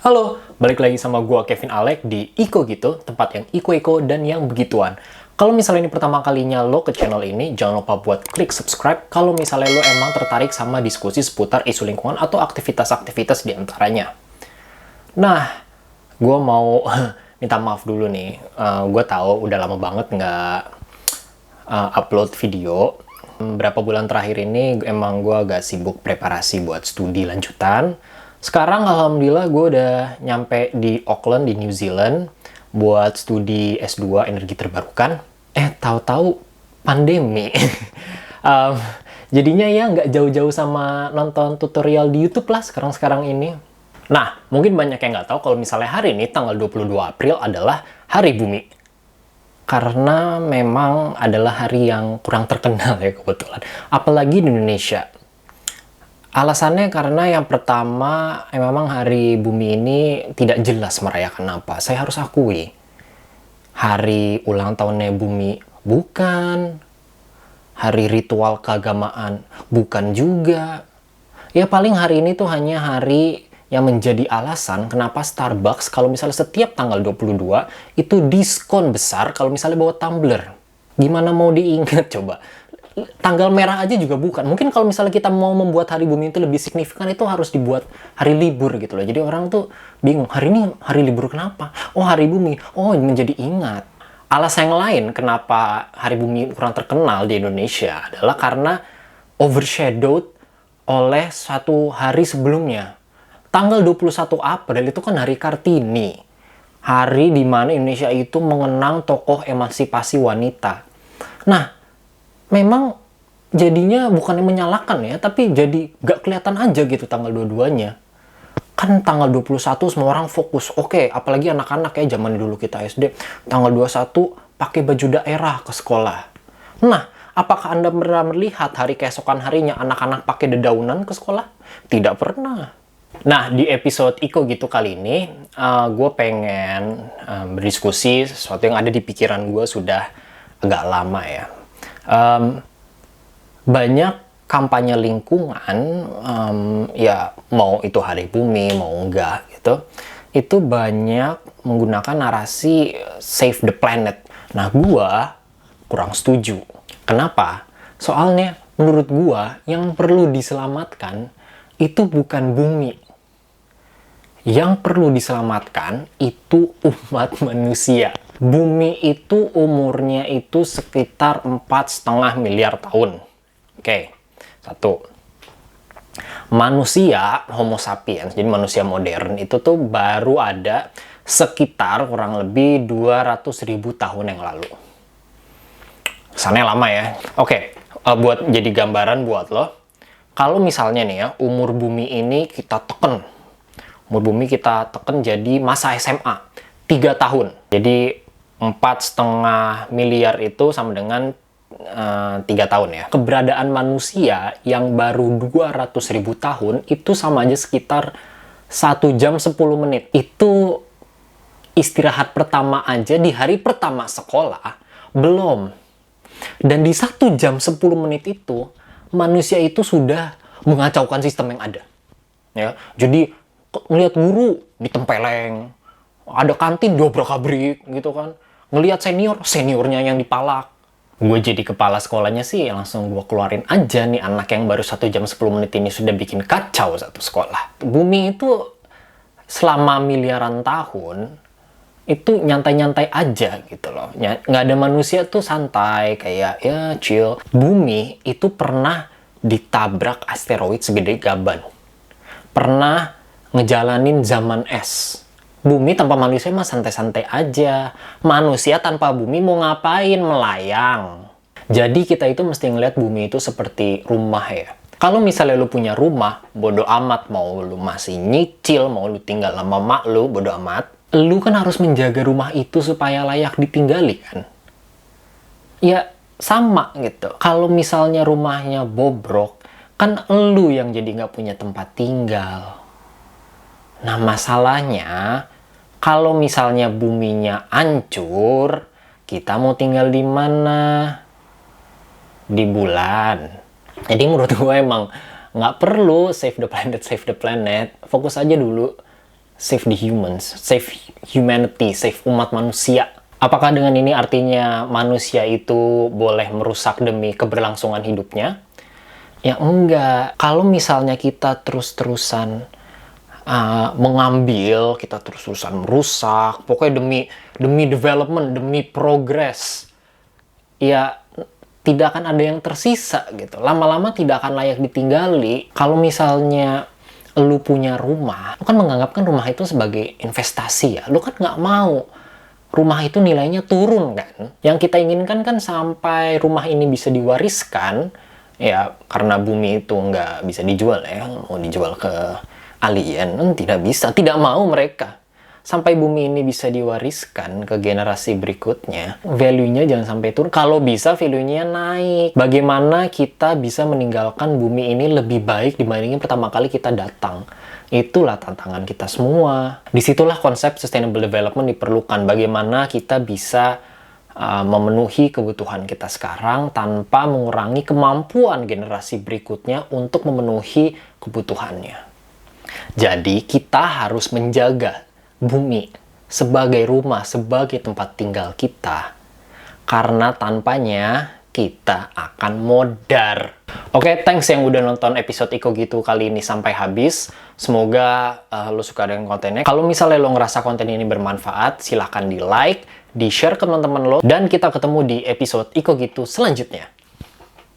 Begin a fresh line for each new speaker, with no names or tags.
Halo, balik lagi sama gua Kevin Alek di Iko Gitu, tempat yang iko-iko dan yang begituan. Kalau misalnya ini pertama kalinya lo ke channel ini, jangan lupa buat klik subscribe kalau misalnya lo emang tertarik sama diskusi seputar isu lingkungan atau aktivitas-aktivitas di antaranya. Nah, gua mau minta maaf dulu nih. Gua tahu udah lama banget nggak upload video. Berapa bulan terakhir ini emang gua agak sibuk preparasi buat studi lanjutan. Sekarang alhamdulillah gue udah nyampe di Auckland di New Zealand buat studi S2 energi terbarukan. Tahu-tahu pandemi. Jadinya ya nggak jauh-jauh sama nonton tutorial di YouTube lah sekarang-sekarang ini. Nah, mungkin banyak yang nggak tahu kalau misalnya hari ini tanggal 22 April adalah Hari Bumi. Karena memang adalah hari yang kurang terkenal ya kebetulan. Apalagi di Indonesia. Alasannya karena yang pertama, memang Hari Bumi ini tidak jelas merayakan apa. Saya harus akui, hari ulang tahunnya bumi bukan, hari ritual keagamaan bukan juga. Ya paling hari ini tuh hanya hari yang menjadi alasan kenapa Starbucks kalau misalnya setiap tanggal 22 itu diskon besar kalau misalnya bawa tumbler. Gimana mau diingat coba? Tanggal merah aja juga bukan. Mungkin kalau misalnya kita mau membuat Hari Bumi itu lebih signifikan, itu harus dibuat hari libur gitu loh. Jadi orang tuh bingung, hari ini hari libur kenapa? Oh, Hari Bumi. Oh, menjadi ingat. Alasan yang lain kenapa Hari Bumi kurang terkenal di Indonesia adalah karena overshadowed oleh satu hari sebelumnya. Tanggal 21 April itu kan Hari Kartini. Hari di mana Indonesia itu mengenang tokoh emansipasi wanita. Nah, memang jadinya bukannya menyalahkan ya, tapi jadi gak kelihatan aja gitu tanggal 22-nya. Kan tanggal 21 semua orang fokus. Oke, apalagi anak-anak ya, zaman dulu kita SD. Tanggal 21 pakai baju daerah ke sekolah. Nah, apakah Anda pernah melihat hari keesokan harinya anak-anak pakai dedaunan ke sekolah? Tidak pernah. Nah, di episode Iko Gitu kali ini, gue pengen berdiskusi sesuatu yang ada di pikiran gue sudah agak lama ya. Banyak kampanye lingkungan, ya mau itu Hari Bumi, mau enggak gitu, itu banyak menggunakan narasi save the planet. Nah, gua kurang setuju. Kenapa? Soalnya menurut gua yang perlu diselamatkan itu bukan bumi. Yang perlu diselamatkan itu umat manusia. Bumi itu umurnya itu sekitar 4,5 miliar tahun. Oke, satu. Manusia, Homo sapiens, jadi manusia modern itu tuh baru ada sekitar kurang lebih 200.000 tahun yang lalu. Kesannya lama ya. Oke, buat jadi gambaran buat lo. Kalau misalnya nih ya, umur bumi ini kita teken. Umur bumi kita teken jadi masa SMA. 3 tahun. Jadi 4,5 miliar itu sama dengan 3 tahun ya. Keberadaan manusia yang baru 200.000 tahun itu sama aja sekitar 1 jam 10 menit. Itu istirahat pertama aja di hari pertama sekolah belum. Dan di 1 jam 10 menit itu manusia itu sudah mengacaukan sistem yang ada. Ya, jadi ngelihat guru ditempeleng, ada kantin dobrak-abrik gitu kan. Ngelihat seniornya yang dipalak. Gue jadi kepala sekolahnya sih langsung gue keluarin aja nih anak yang baru 1 jam 10 menit ini sudah bikin kacau satu sekolah. Bumi itu selama miliaran tahun itu nyantai-nyantai aja gitu loh. Nggak ada manusia tuh santai kayak ya chill. Bumi itu pernah ditabrak asteroid segede gaban. Pernah ngejalanin zaman es. Bumi tanpa manusia mah santai-santai aja. Manusia tanpa bumi mau ngapain? Melayang. Jadi kita itu mesti ngeliat bumi itu seperti rumah ya. Kalau misalnya lu punya rumah, bodo amat. Mau lu masih nyicil, mau lu tinggal sama mak lu, bodo amat. Lu kan harus menjaga rumah itu supaya layak ditinggali kan. Ya sama gitu. Kalau misalnya rumahnya bobrok, kan lu yang jadi nggak punya tempat tinggal. Nah masalahnya, kalau misalnya buminya hancur, kita mau tinggal di mana? Di bulan. Jadi menurut gue emang nggak perlu save the planet. Fokus aja dulu Save the humans, save humanity, save umat manusia. Apakah dengan ini artinya manusia itu boleh merusak demi keberlangsungan hidupnya? Ya enggak. Kalau misalnya kita terus-terusan mengambil, kita terus-terusan merusak, pokoknya demi development, demi progress, ya tidak akan ada yang tersisa gitu. Lama-lama tidak akan layak ditinggali. Kalau misalnya lu punya rumah, lu kan menganggapkan rumah itu sebagai investasi ya. Lu kan nggak mau rumah itu nilainya turun kan. Yang kita inginkan kan sampai rumah ini bisa diwariskan, ya karena bumi itu nggak bisa dijual ya. Mau dijual ke alien, tidak bisa. Tidak mau mereka. Sampai bumi ini bisa diwariskan ke generasi berikutnya, value-nya jangan sampai turun. Kalau bisa value-nya naik. Bagaimana kita bisa meninggalkan bumi ini lebih baik dibandingin pertama kali kita datang? Itulah tantangan kita semua. Disitulah konsep sustainable development diperlukan. Bagaimana kita bisa memenuhi kebutuhan kita sekarang tanpa mengurangi kemampuan generasi berikutnya untuk memenuhi kebutuhannya. Jadi kita harus menjaga bumi sebagai rumah, sebagai tempat tinggal kita, karena tanpanya kita akan modar. Oke, thanks yang udah nonton episode Iko Gitu kali ini sampai habis. Semoga lo suka dengan kontennya. Kalau misalnya lo ngerasa konten ini bermanfaat, silahkan di like, di share ke teman-teman lo, dan kita ketemu di episode Iko Gitu selanjutnya.